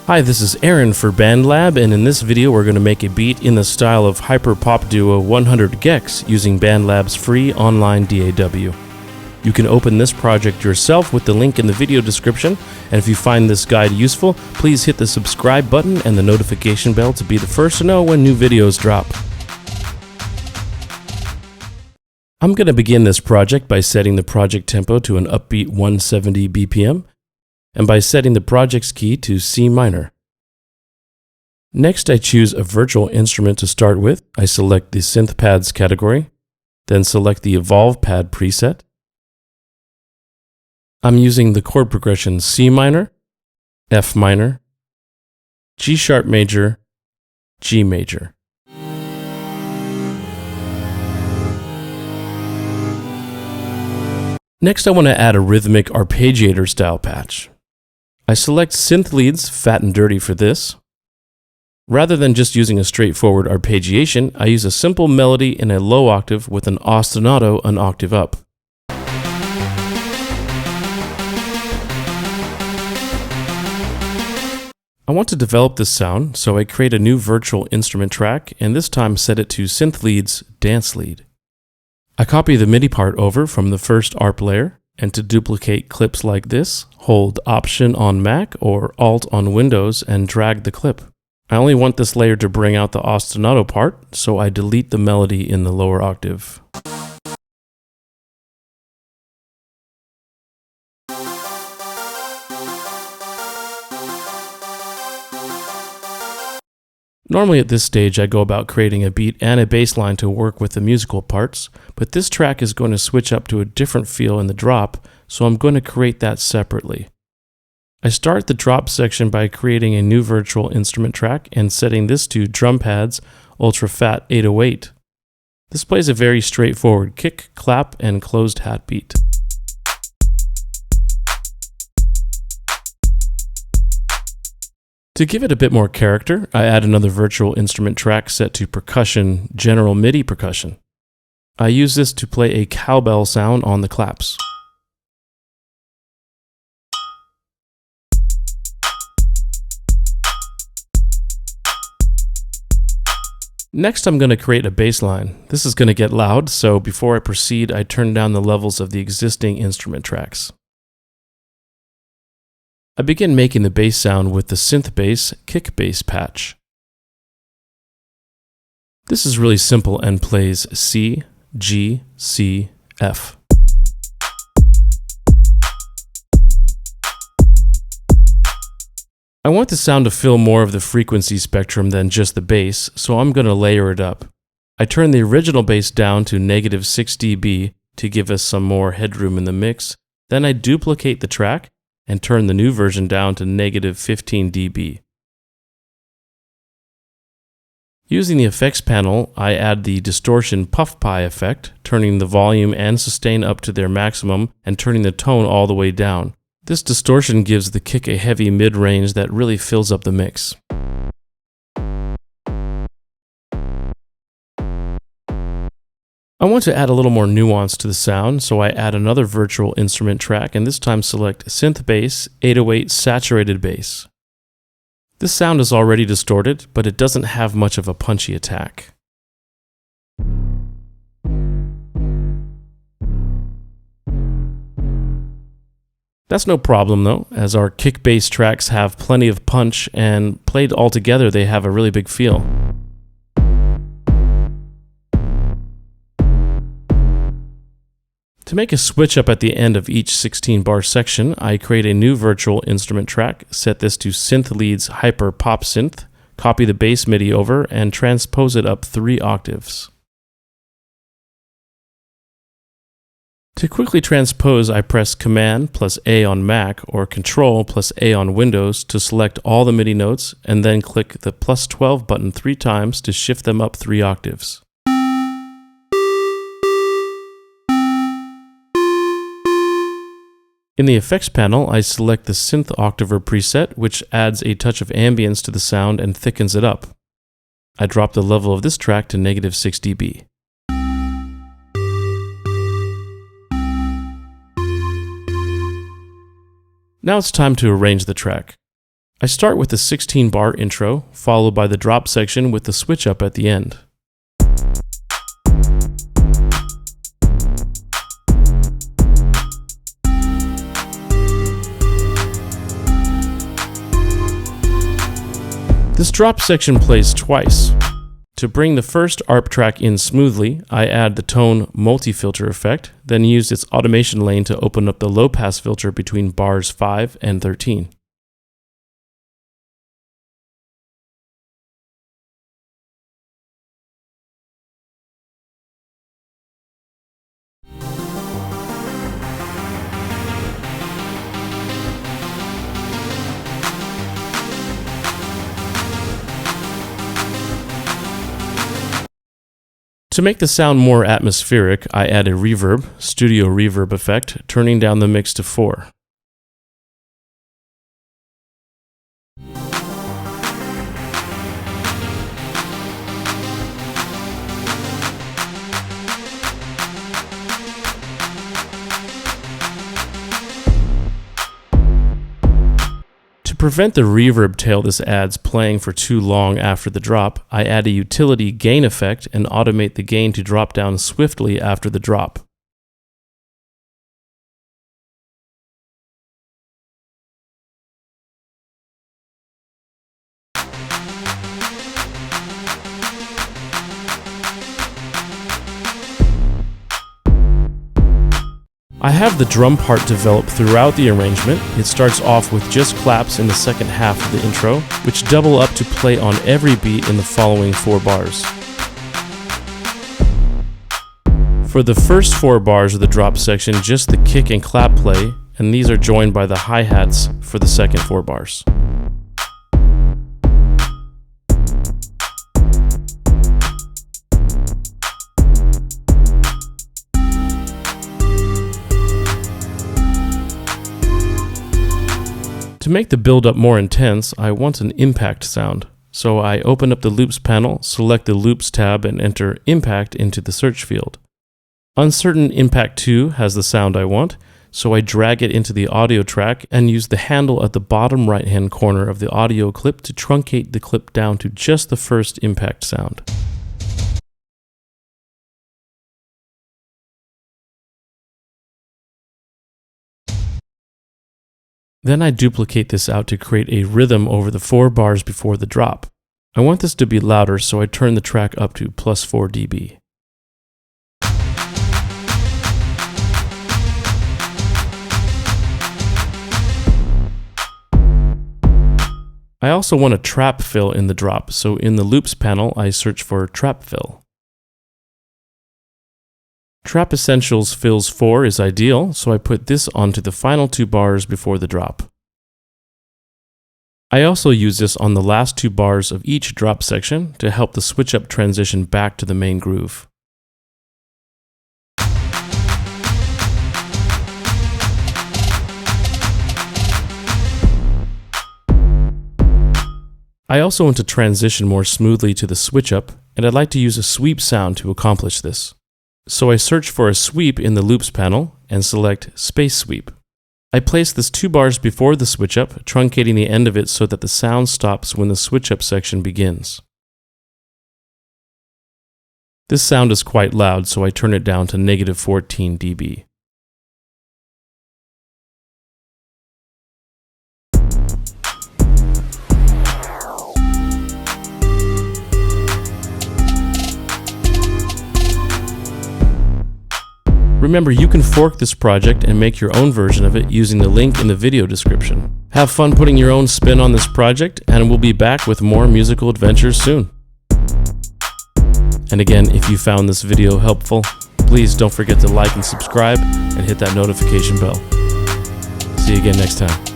Hi, this is Aaron for BandLab, and in this video we're going to make a beat in the style of hyper-pop duo 100 gecs using BandLab's free online DAW. You can open this project yourself with the link in the video description, and if you find this guide useful, please hit the subscribe button and the notification bell to be the first to know when new videos drop. I'm going to begin this project by setting the project tempo to an upbeat 170 BPM, and by setting the project's key to C minor. Next, I choose a virtual instrument to start with. I select the Synth Pads category, then select the Evolve Pad preset. I'm using the chord progression C minor, F minor, G sharp major, G major. Next, I want to add a rhythmic arpeggiator style patch. I select Synth Leads Fat and Dirty for this. Rather than just using a straightforward arpeggiation, I use a simple melody in a low octave with an ostinato an octave up. I want to develop this sound, so I create a new virtual instrument track, and this time set it to Synth Leads Dance Lead. I copy the MIDI part over from the first ARP layer, and to duplicate clips like this, hold Option on Mac or Alt on Windows and drag the clip. I only want this layer to bring out the ostinato part, so I delete the melody in the lower octave. Normally at this stage I go about creating a beat and a bass line to work with the musical parts, but this track is going to switch up to a different feel in the drop, so I'm going to create that separately. I start the drop section by creating a new virtual instrument track and setting this to Drum Pads Ultra Fat 808. This plays a very straightforward kick, clap, and closed hat beat. To give it a bit more character, I add another virtual instrument track set to percussion, general MIDI percussion. I use this to play a cowbell sound on the claps. Next, I'm going to create a bass line. This is going to get loud, so before I proceed, I turn down the levels of the existing instrument tracks. I begin making the bass sound with the Synth Bass Kick Bass patch. This is really simple and plays C, G, C, F. I want the sound to fill more of the frequency spectrum than just the bass, so I'm going to layer it up. I turn the original bass down to -6 dB to give us some more headroom in the mix, then I duplicate the track and turn the new version down to -15 dB. Using the effects panel, I add the distortion puff pie effect, turning the volume and sustain up to their maximum and turning the tone all the way down. This distortion gives the kick a heavy mid-range that really fills up the mix. I want to add a little more nuance to the sound, so I add another virtual instrument track and this time select Synth Bass 808 Saturated Bass. This sound is already distorted, but it doesn't have much of a punchy attack. That's no problem though, as our kick bass tracks have plenty of punch and played all together they have a really big feel. To make a switch up at the end of each 16-bar section, I create a new virtual instrument track, set this to Synth Leads Hyper Pop Synth, copy the bass MIDI over, and transpose it up 3 octaves. To quickly transpose, I press Command plus A on Mac or Control plus A on Windows to select all the MIDI notes, and then click the +12 button 3 times to shift them up 3 octaves. In the effects panel, I select the Synth Octaver preset, which adds a touch of ambience to the sound and thickens it up. I drop the level of this track to -6 dB. Now it's time to arrange the track. I start with the 16-bar intro, followed by the drop section with the switch up at the end. This drop section plays twice. To bring the first ARP track in smoothly, I add the tone multi-filter effect, then use its automation lane to open up the low-pass filter between bars 5 and 13. To make the sound more atmospheric, I add a reverb, studio reverb effect, turning down the mix to 4. To prevent the reverb tail this adds playing for too long after the drop, I add a utility gain effect and automate the gain to drop down swiftly after the drop. I have the drum part developed throughout the arrangement. It starts off with just claps in the second half of the intro, which double up to play on every beat in the following 4 bars. For the first 4 bars of the drop section, just the kick and clap play, and these are joined by the hi-hats for the second 4 bars. To make the build-up more intense, I want an impact sound. So I open up the Loops panel, select the Loops tab, and enter Impact into the search field. Uncertain Impact 2 has the sound I want, so I drag it into the audio track and use the handle at the bottom right-hand corner of the audio clip to truncate the clip down to just the first impact sound. Then I duplicate this out to create a rhythm over the 4 bars before the drop. I want this to be louder, so I turn the track up to +4 dB. I also want a trap fill in the drop, so in the Loops panel I search for Trap Fill. Trap Essentials Fills 4 is ideal, so I put this onto the final 2 bars before the drop. I also use this on the last 2 bars of each drop section to help the switch up transition back to the main groove. I also want to transition more smoothly to the switch up, and I'd like to use a sweep sound to accomplish this. So I search for a sweep in the Loops panel and select Space Sweep. I place this 2 bars before the switch up, truncating the end of it so that the sound stops when the switch up section begins. This sound is quite loud, so I turn it down to -14 dB. Remember, you can fork this project and make your own version of it using the link in the video description. Have fun putting your own spin on this project, and we'll be back with more musical adventures soon. And again, if you found this video helpful, please don't forget to like and subscribe and hit that notification bell. See you again next time.